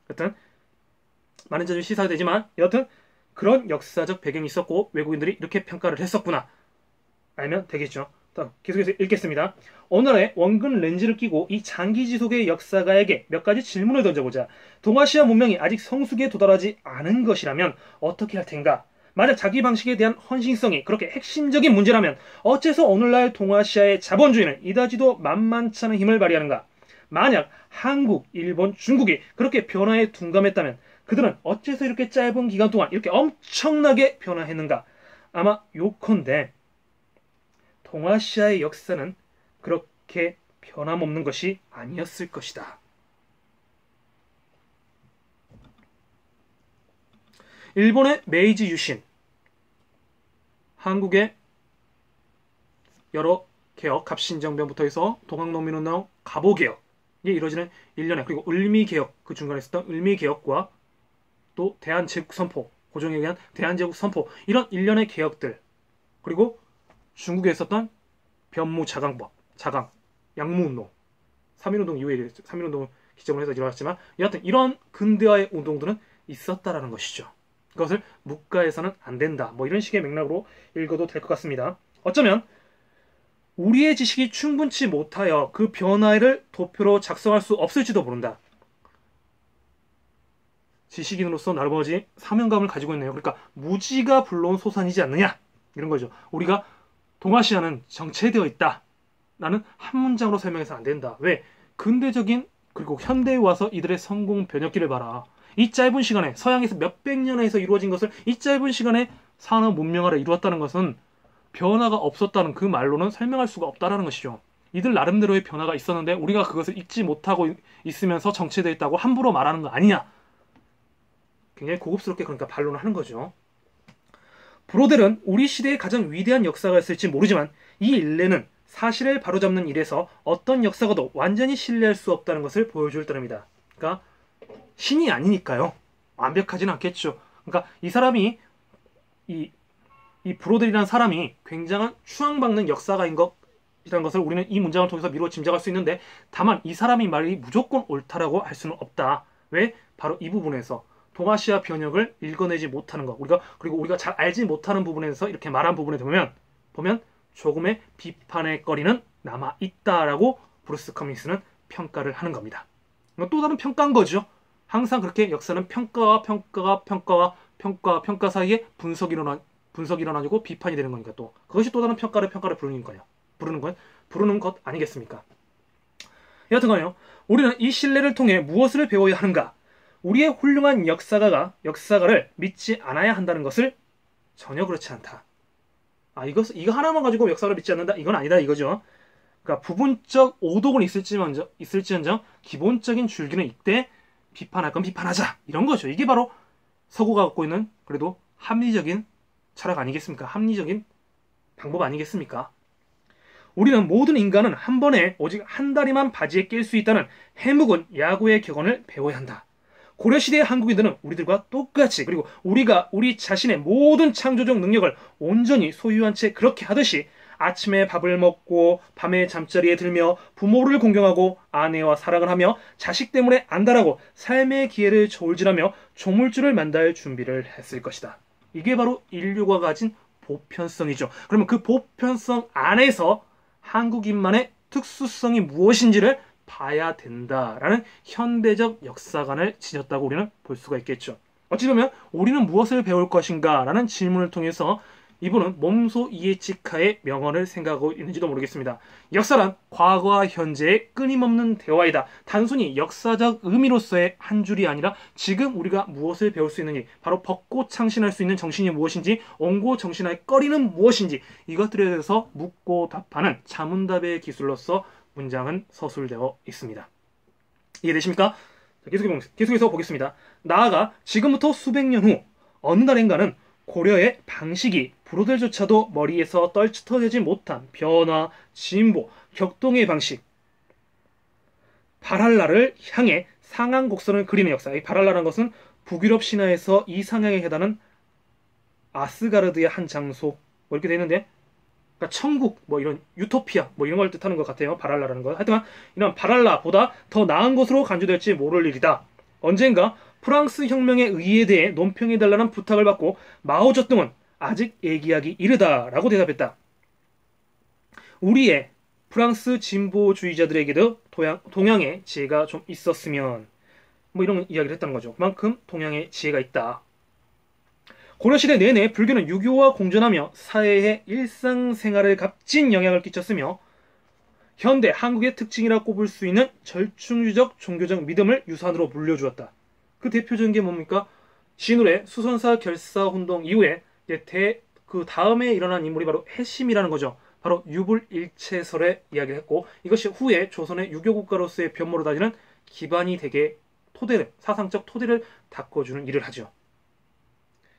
여튼 많은 점이 시사가 되지만 여튼 그런 역사적 배경이 있었고 외국인들이 이렇게 평가를 했었구나 알면 되겠죠. 계속해서 읽겠습니다. 오늘의 원근 렌즈를 끼고 이 장기지속의 역사가에게 몇 가지 질문을 던져보자. 동아시아 문명이 아직 성숙에 도달하지 않은 것이라면 어떻게 할 텐가? 만약 자기 방식에 대한 헌신성이 그렇게 핵심적인 문제라면 어째서 오늘날 동아시아의 자본주의는 이다지도 만만치 않은 힘을 발휘하는가? 만약 한국, 일본, 중국이 그렇게 변화에 둔감했다면 그들은 어째서 이렇게 짧은 기간 동안 이렇게 엄청나게 변화했는가? 아마 요컨대 동아시아의 역사는 그렇게 변함없는 것이 아니었을 것이다. 일본의 메이지 유신, 한국의 여러 개혁, 갑신정변부터 해서 동학농민운동, 갑오개혁이 이루어지는 일련의 그리고 을미개혁, 그 중간에 있었던 을미개혁과 또 대한제국선포, 고종에 의한 대한제국선포 이런 일련의 개혁들 그리고 중국에 있었던 변무자강법, 양무운동, 3.1운동 이후에 3.1운동을 기점으로 해서 일어났지만 여하튼 이런 근대화의 운동들은 있었다라는 것이죠. 그것을 묵과해서는 안 된다. 이런 식의 맥락으로 읽어도 될 것 같습니다. 어쩌면 우리의 지식이 충분치 못하여 그 변화를 도표로 작성할 수 없을지도 모른다. 지식인으로서 나머지 사명감을 가지고 있네요. 그러니까 무지가 불러온 소산이지 않느냐 이런 거죠. 우리가 동아시아는 정체되어 있다 라는 한 문장으로 설명해서 안 된다. 왜? 근대적인 그리고 현대에 와서 이들의 성공 변혁기를 봐라. 이 짧은 시간에 서양에서 몇백 년에서 이루어진 것을 이 짧은 시간에 산업 문명화를 이루었다는 것은 변화가 없었다는 그 말로는 설명할 수가 없다라는 것이죠. 이들 나름대로의 변화가 있었는데 우리가 그것을 잊지 못하고 있으면서 정체되어 있다고 함부로 말하는 거 아니냐. 굉장히 고급스럽게 그러니까 반론을 하는 거죠. 브로델은 우리 시대의 가장 위대한 역사가였을지 모르지만 이 일례는 사실을 바로잡는 일에서 어떤 역사가도 완전히 신뢰할 수 없다는 것을 보여줄 따름이다. 그러니까 신이 아니니까요. 완벽하지는 않겠죠. 그러니까 이 사람이 이 브로델이라는 사람이 굉장한 추앙받는 역사가인 것이라는 것을 우리는 이 문장을 통해서 미루어 짐작할 수 있는데 다만 이 사람의 말이 무조건 옳다라고 할 수는 없다. 왜? 바로 이 부분에서 동아시아 변혁을 읽어내지 못하는 것 그리고 우리가 잘 알지 못하는 부분에서 이렇게 말한 부분에 보면 조금의 비판의 거리는 남아있다라고 브루스 커밍스는 평가를 하는 겁니다. 또 다른 평가인 거죠. 항상 그렇게 역사는 평가 사이에 분석이 일어나고 비판이 되는 거니까 또 그것이 또 다른 평가를 부르는 것 아니겠습니까? 여하튼간요, 우리는 이 신뢰를 통해 무엇을 배워야 하는가? 우리의 훌륭한 역사가를 믿지 않아야 한다는 것을 전혀 그렇지 않다. 이거 하나만 가지고 역사를 믿지 않는다? 이건 아니다 이거죠. 그러니까 부분적 오독은 있을지언정 기본적인 줄기는 이때 비판할 건 비판하자. 이런 거죠. 이게 바로 서구가 갖고 있는 그래도 합리적인 철학 아니겠습니까? 합리적인 방법 아니겠습니까? 우리는 모든 인간은 한 번에 오직 한 다리만 바지에 낄 수 있다는 해묵은 야구의 격언을 배워야 한다. 고려시대의 한국인들은 우리들과 똑같이 그리고 우리가 우리 자신의 모든 창조적 능력을 온전히 소유한 채 그렇게 하듯이 아침에 밥을 먹고 밤에 잠자리에 들며 부모를 공경하고 아내와 사랑을 하며 자식 때문에 안달하고 삶의 기회를 저울질하며 조물주를 만날 준비를 했을 것이다. 이게 바로 인류가 가진 보편성이죠. 그러면 그 보편성 안에서 한국인만의 특수성이 무엇인지를 봐야 된다라는 현대적 역사관을 지녔다고 우리는 볼 수가 있겠죠. 어찌 보면 우리는 무엇을 배울 것인가 라는 질문을 통해서 이분은 몸소 이에치카의 명언을 생각하고 있는지도 모르겠습니다. 역사란 과거와 현재의 끊임없는 대화이다. 단순히 역사적 의미로서의 한 줄이 아니라 지금 우리가 무엇을 배울 수 있는지, 바로 벗고 창신할 수 있는 정신이 무엇인지, 옹고 정신할 거리는 무엇인지, 이것들에 대해서 묻고 답하는 자문답의 기술로서 문장은 서술되어 있습니다. 이해되십니까? 계속해서 보겠습니다. 나아가 지금부터 수백 년 후 어느 날인가는 고려의 방식이 브로델조차도 머리에서 떨쳐내지 못한 변화, 진보, 격동의 방식 바랄라를 향해 상한 곡선을 그리는 역사. 이 바랄라라는 것은 북유럽 신화에서 이 상향에 해당하는 아스가르드의 한 장소 이렇게 되어 있는데, 그러니까 천국, 이런 유토피아, 이런 걸 뜻하는 것 같아요. 바랄라라는 거. 하여튼 이런 바랄라보다 더 나은 것으로 간주될지 모를 일이다. 언젠가 프랑스 혁명의 의의에 대해 논평해달라는 부탁을 받고 마오쩌둥은 아직 얘기하기 이르다라고 대답했다. 우리의 프랑스 진보주의자들에게도 동양의 지혜가 좀 있었으면 이런 이야기를 했다는 거죠. 그만큼 동양의 지혜가 있다. 고려시대 내내 불교는 유교와 공존하며 사회의 일상생활에 값진 영향을 끼쳤으며 현대 한국의 특징이라 꼽을 수 있는 절충주적 종교적 믿음을 유산으로 물려주었다. 그 대표적인 게 뭡니까? 진울의 수선사 결사운동 이후에 그 다음에 일어난 인물이 바로 해심이라는 거죠. 바로 유불일체설의 이야기를 했고, 이것이 후에 조선의 유교국가로서의 변모로 다지는 기반이 되게 사상적 토대를 닦아주는 일을 하죠.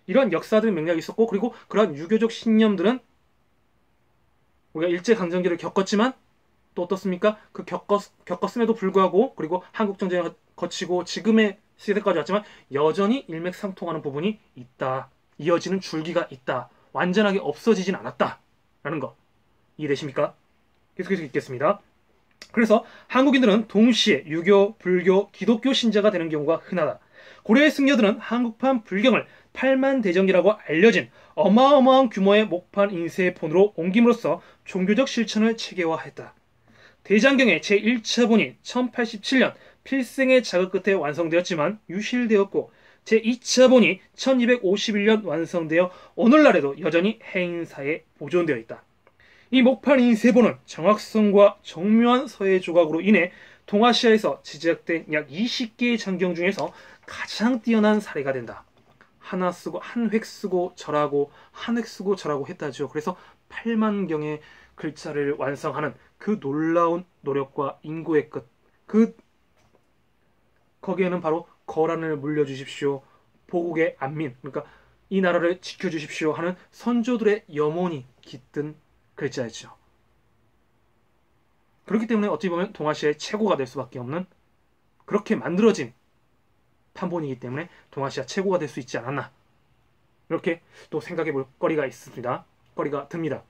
이런 역사적인 맥락이 있었고, 그리고 그러한 유교적 신념들은 우리가 일제강점기를 겪었지만 또 어떻습니까? 그 겪었음에도 불구하고, 그리고 한국전쟁을 거치고 지금의 시대까지 왔지만 여전히 일맥상통하는 부분이 있다. 이어지는 줄기가 있다. 완전하게 없어지진 않았다. 라는 거. 이해되십니까? 계속해서 읽겠습니다. 그래서 한국인들은 동시에 유교, 불교, 기독교 신자가 되는 경우가 흔하다. 고려의 승려들은 한국판 불경을 8만 대정기라고 알려진 어마어마한 규모의 목판 인쇄폰으로 옮김으로써 종교적 실천을 체계화했다. 대장경의 제1차 본이 1087년 필생의 자극 끝에 완성되었지만 유실되었고, 제2차 본이 1251년 완성되어 오늘날에도 여전히 해인사에 보존되어 있다. 이 목판 인쇄본은 정확성과 정묘한 서예 조각으로 인해 동아시아에서 제작된 약 20개의 장경 중에서 가장 뛰어난 사례가 된다. 하나 쓰고 한 획 쓰고 절하고 한 획 쓰고 절하고 했다죠. 그래서 8만 경의 글자를 완성하는 그 놀라운 노력과 인고의 끝, 거기에는 바로 거란을 물려주십시오, 보국의 안민, 그러니까 이 나라를 지켜주십시오 하는 선조들의 염원이 깃든 글자였죠. 그렇기 때문에 어찌 보면 동아시아의 최고가 될 수밖에 없는, 그렇게 만들어진 판본이기 때문에 동아시아 최고가 될 수 있지 않았나, 이렇게 또 생각해 볼 거리가 있습니다. 거리가 듭니다.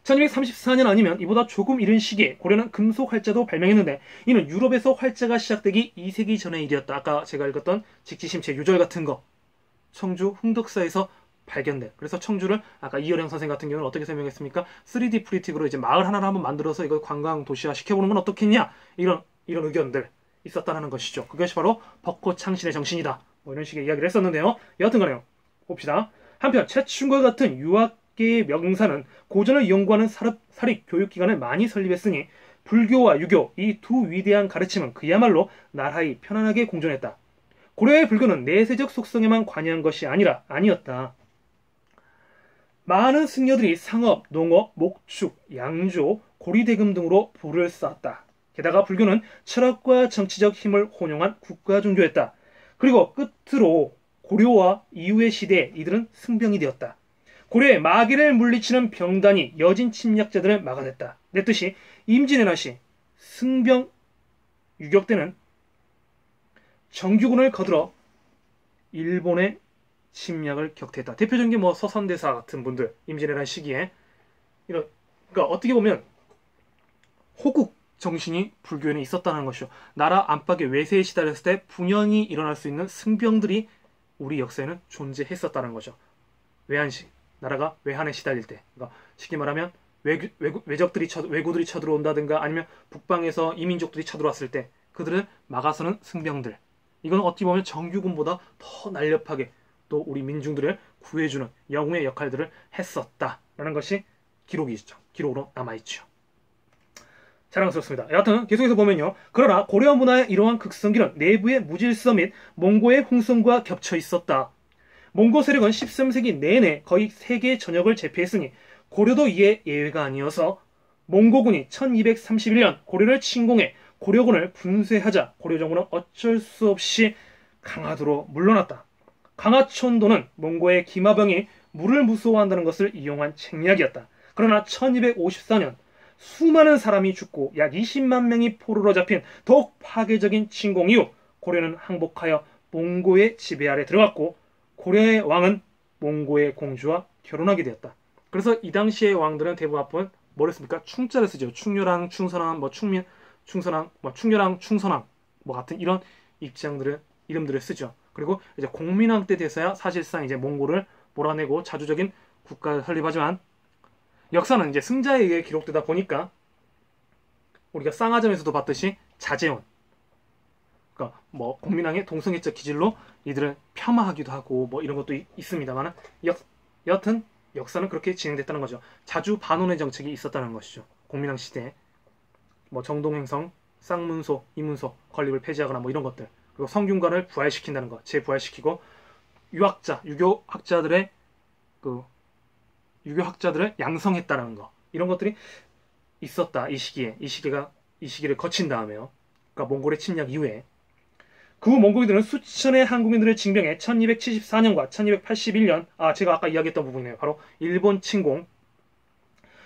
1234년 아니면 이보다 조금 이른 시기에 고려는 금속 활자도 발명했는데, 이는 유럽에서 활자가 시작되기 2세기 전의 일이었다. 아까 제가 읽었던 직지심체 유절 같은 거 청주 흥덕사에서 발견된, 그래서 청주를 아까 이어령 선생 같은 경우는 어떻게 설명했습니까? 3D 프리틱으로 이제 마을 하나를 한번 만들어서 이걸 관광 도시화 시켜보는 건 어떻겠냐, 이런 의견들 있었다는 것이죠. 그것이 바로 벚꽃 창신의 정신이다, 뭐 이런 식의 이야기를 했었는데요. 여하튼간에요, 봅시다. 한편 최충과 같은 유학계의 명사는 고전을 연구하는 사립 교육기관을 많이 설립했으니 불교와 유교 이 두 위대한 가르침은 그야말로 나라히 편안하게 공존했다. 고려의 불교는 내세적 속성에만 관여한 것이 아니었다. 많은 승려들이 상업, 농업, 목축, 양조, 고리대금 등으로 부를 쌓았다. 게다가 불교는 철학과 정치적 힘을 혼용한 국가 종교였다. 그리고 끝으로 고려와 이후의 시대에 이들은 승병이 되었다. 고려의 마귀를 물리치는 병단이 여진 침략자들을 막아냈다. 내 뜻이 임진왜란 시 승병 유격 때는 정규군을 거들어 일본의 침략을 격퇴했다. 대표적인 게 뭐 서선대사 같은 분들, 임진왜란 시기에 그러니까 어떻게 보면 호국 정신이 불교에는 있었다는 것이죠. 나라 안팎의 외세에 시달렸을 때 분연히 일어날 수 있는 승병들이 우리 역사에는 존재했었다는 거죠. 외환시, 나라가 외환에 시달릴 때, 그러니까 쉽게 말하면 외구들이 쳐들어온다든가 아니면 북방에서 이민족들이 쳐들어왔을 때 그들을 막아서는 승병들. 이건 어찌 보면 정규군보다 더 날렵하게 또 우리 민중들을 구해주는 영웅의 역할들을 했었다라는 것이 기록이죠. 기록으로 남아있죠. 자랑스럽습니다. 여하튼 계속해서 보면요. 그러나 고려 문화의 이러한 극성기는 내부의 무질서 및 몽고의 홍성과 겹쳐 있었다. 몽고 세력은 13세기 내내 거의 세계 전역을 제패했으니 고려도 이에 예외가 아니어서 몽고군이 1231년 고려를 침공해 고려군을 분쇄하자 고려 정부는 어쩔 수 없이 강화도로 물러났다. 강화촌도는 몽고의 기마병이 물을 무서워한다는 것을 이용한 책략이었다. 그러나 1254년 수많은 사람이 죽고 약 20만 명이 포로로 잡힌 더욱 파괴적인 침공 이후 고려는 항복하여 몽고의 지배 아래 들어갔고 고려의 왕은 몽고의 공주와 결혼하게 되었다. 그래서 이 당시의 왕들은 대부분 뭘 했습니까? 충자를 쓰죠. 충렬왕, 충선왕, 충선왕, 충렬왕, 충선왕 같은 이런 이름들을 쓰죠. 그리고 이제 공민왕 때 돼서야 사실상 이제 몽고를 몰아내고 자주적인 국가를 설립하지만 역사는 이제 승자에 의해 기록되다 보니까 우리가 쌍화점에서도 봤듯이 자제원, 그러니까 공민왕의 동성애적 기질로 이들을 폄하하기도 하고 이런 것도 있습니다만 여하튼 역사는 그렇게 진행됐다는 거죠. 자주 반원의 정책이 있었다는 것이죠. 공민왕 시대에 정동행성, 쌍문소, 이문소 건립을 폐지하거나 이런 것들, 그리고 성균관을 부활시킨다는 것, 재부활시키고 유교학자들을 양성했다는 거, 이런 것들이 있었다. 이 시기를 거친 다음에요. 그러니까 몽골의 침략 이후에 그 후 몽골인들은 수천의 한국인들을 징병해 1274년과 1281년 제가 아까 이야기했던 부분이에요. 바로 일본 침공.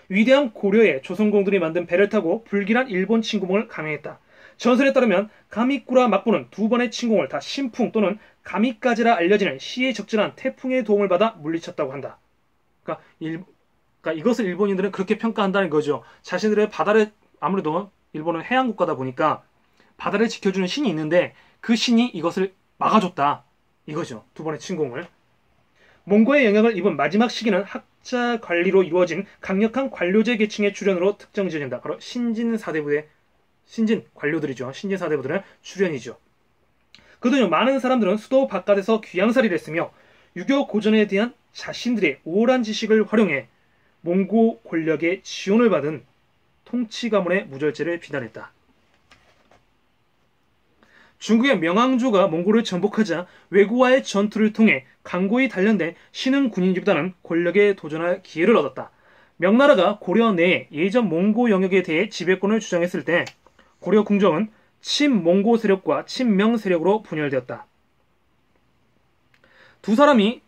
위대한 고려의 조선공들이 만든 배를 타고 불길한 일본 침공을 감행했다. 전설에 따르면 가미꾸라 막부는 두 번의 침공을 다 신풍 또는 가미까지라 알려지는 시에 적절한 태풍의 도움을 받아 물리쳤다고 한다. 그러니까 이것을 일본인들은 그렇게 평가한다는 거죠. 자신들의 바다를, 아무래도 일본은 해안국가다 보니까 바다를 지켜주는 신이 있는데 그 신이 이것을 막아줬다, 이거죠. 두 번의 침공을. 몽고의 영향을 입은 마지막 시기는 학자 관리로 이루어진 강력한 관료제 계층의 출현으로 특정 지어진다. 바로 신진 관료들이죠. 신진 사대부들의 출현이죠. 그동안 많은 사람들은 수도 바깥에서 귀양살이를 했으며 유교 고전에 대한 자신들의 우월한 지식을 활용해 몽고 권력의 지원을 받은 통치 가문의 무절제를 비난했다. 중국의 명왕조가 몽골을 정복하자 왜구와의 전투를 통해 강고히 단련된 신흥 군인보다는 권력에 도전할 기회를 얻었다. 명나라가 고려 내에 예전 몽고 영역에 대해 지배권을 주장했을 때 고려 궁정은 친몽고 세력과 친명 세력으로 분열되었다. 두 사람의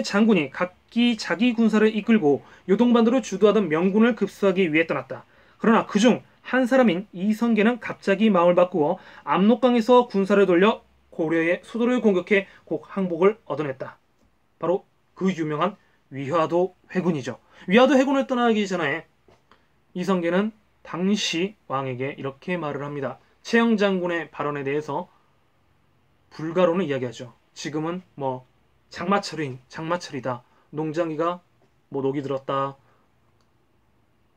장군이 각기 자기 군사를 이끌고 요동반도를 주도하던 명군을 급수하기 위해 떠났다. 그러나 그중 한 사람인 이성계는 갑자기 마음을 바꾸어 압록강에서 군사를 돌려 고려의 수도를 공격해 곧 항복을 얻어냈다. 바로 그 유명한 위화도 회군이죠. 위화도 회군을 떠나기 전에 이성계는 당시 왕에게 이렇게 말을 합니다. 최영 장군의 발언에 대해서 불가론을 이야기하죠. 지금은 뭐 장마철이다. 농장기가 뭐 녹이 들었다.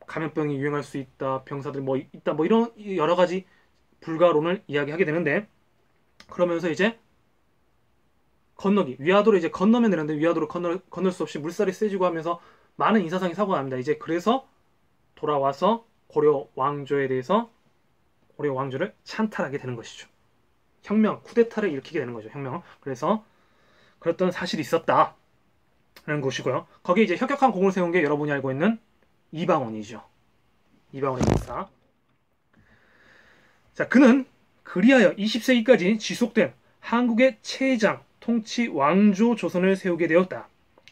감염병이 유행할 수 있다. 병사들이 뭐 있다. 뭐 이런 여러 가지 불가론을 이야기하게 되는데, 그러면서 이제 위화도를 이제 건너면 되는데 위화도를 건널 수 없이 물살이 세지고 하면서 많은 인사상의 사고가 납니다. 이제 그래서 돌아와서 고려 왕조를 찬탈하게 되는 것이죠. 쿠데타를 일으키게 되는 거죠. 그래서 그랬던 사실이 있었다는 것이고요. 거기에 이제 혁혁한 공을 세운 게 여러분이 알고 있는 이방원이죠. 이방원의 역사. 자, 그는 그리하여 20세기까지 지속된 한국의 최장 통치 왕조 조선을 세우게 되었다.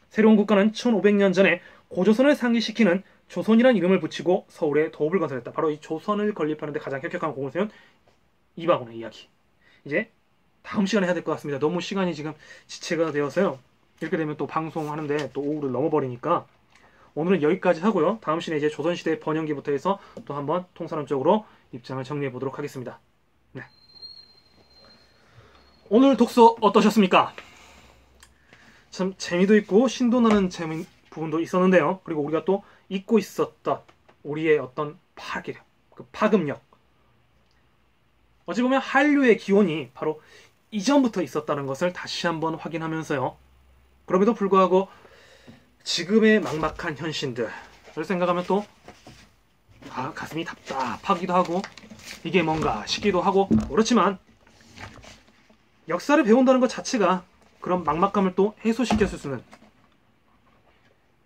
새로운 국가는 1500년 전에 고조선을 상기시키는 조선이라는 이름을 붙이고 서울에 도읍을 건설했다. 바로 이 조선을 건립하는 데 가장 혁혁한 공을 세운 이방원의 이야기. 이제 다음 시간에 해야 될 것 같습니다. 너무 시간이 지금 지체가 되어서요. 이렇게 되면 또 방송하는데 또 오후를 넘어버리니까 오늘은 여기까지 하고요. 다음 시간에 이제 조선시대 번영기부터 해서 또 한번 통상론적으로 입장을 정리해 보도록 하겠습니다. 네. 오늘 독서 어떠셨습니까? 참 재미도 있고 신도 나는 부분도 있었는데요. 그리고 우리가 또 잊고 있었던 우리의 어떤 파괴력, 그 파급력. 어찌 보면 한류의 기원이 바로 이전부터 있었다는 것을 다시 한번 확인하면서요. 그럼에도 불구하고 지금의 막막한 현실들을 생각하면 또 가슴이 답답하기도 하고 이게 뭔가 싶기도 하고, 그렇지만 역사를 배운다는 것 자체가 그런 막막함을 또 해소시켰을 수는,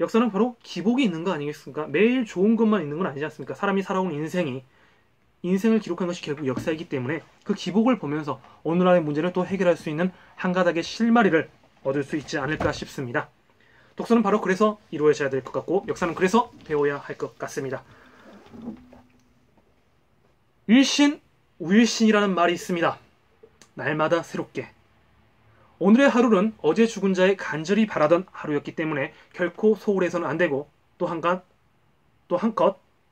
역사는 바로 기복이 있는 거 아니겠습니까? 매일 좋은 것만 있는 건 아니지 않습니까? 사람이 살아온 인생을 기록한 것이 결국 역사이기 때문에 그 기복을 보면서 오늘날의 문제를 또 해결할 수 있는 한 가닥의 실마리를 얻을 수 있지 않을까 싶습니다. 독서는 바로 그래서 이루어져야 될 것 같고, 역사는 그래서 배워야 할 것 같습니다. 일신 우일신이라는 말이 있습니다. 날마다 새롭게. 오늘의 하루는 어제 죽은 자의 간절히 바라던 하루였기 때문에 결코 소홀해서는 안 되고, 또 한껏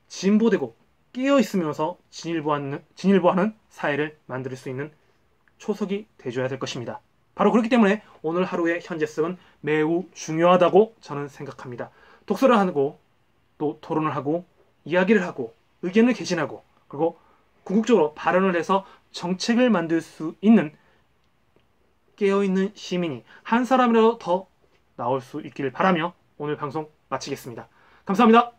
진보되고 깨어있으면서 진일보하는 사회를 만들 수 있는 초석이 되줘야 될 것입니다. 바로 그렇기 때문에 오늘 하루의 현재성은 매우 중요하다고 저는 생각합니다. 독서를 하고 또 토론을 하고 이야기를 하고 의견을 개진하고 그리고 궁극적으로 발언을 해서 정책을 만들 수 있는 깨어있는 시민이 한 사람이라도 더 나올 수 있기를 바라며 오늘 방송 마치겠습니다. 감사합니다.